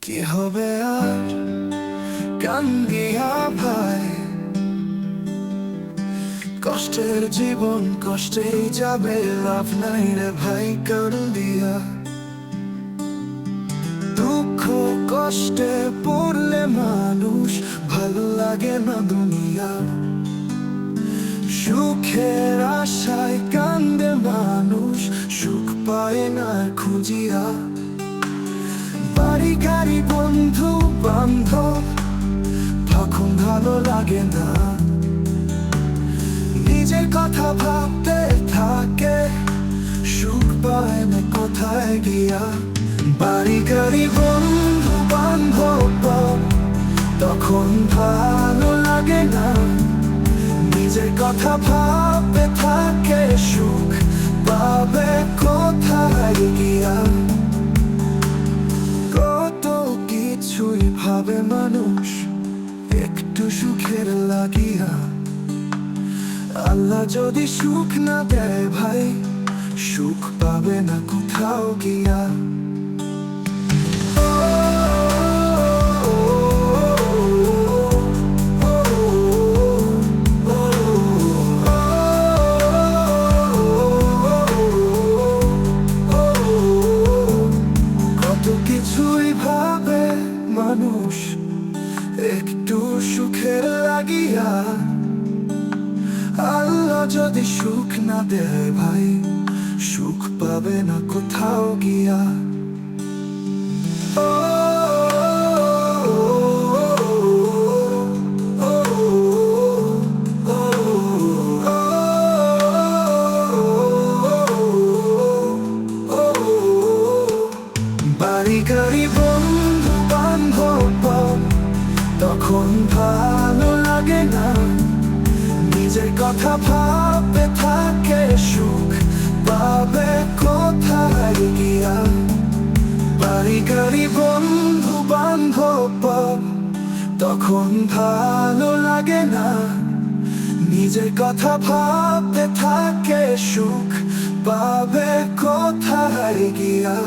কি হবে আর কান্দিয়া ভাই, কষ্টের জীবন কষ্টেই যাবে, লাভ নাই রে ভাই কান্দিয়া। দুঃখ কষ্টে পড়লে মানুষ ভালো লাগে না দুনিয়া, সুখের আশায় কান্দে মানুষ, সুখ পায় না খুঁজিয়া। বাড়ি গাড়ি বন্ধু বান্ধব তখন ভালো লাগে না, নিজের কথা ভাবতে থাকে, সুখ পায় না কোথায় গিয়া। বাড়ি গাড়ি বন্ধু বান্ধব তখন ভালো লাগে না, নিজের কথা ভাবতে থাকে, সুখ পাবে কোথায় গিয়া। কত কিছুই ভাবে মানুষ একটু সুখের লাগিয়া, আল্লাহ যদি সুখ না দেয় ভাই, সুখ পাবে না কোথাও গিয়া। কিছুই ভাবে মানুষ একটু সুখের লাগিয়া, আল্লাহ যদি সুখ না দেয় ভাই, সুখ পাবে না কোথাও গিয়া। বাড়ি গাড়ি বন্ধু বান্ধব তখন ভালো লাগে না, নিজের কথা ভাবতে থাকে, সুখ পাবে কোথায় গিয়া। বাড়ি গাড়ি বন্ধু বান্ধব তখন ভালো লাগে না, নিজের কথা ভাবতে থাকে, সুখ পাবে কোথায় গিয়া।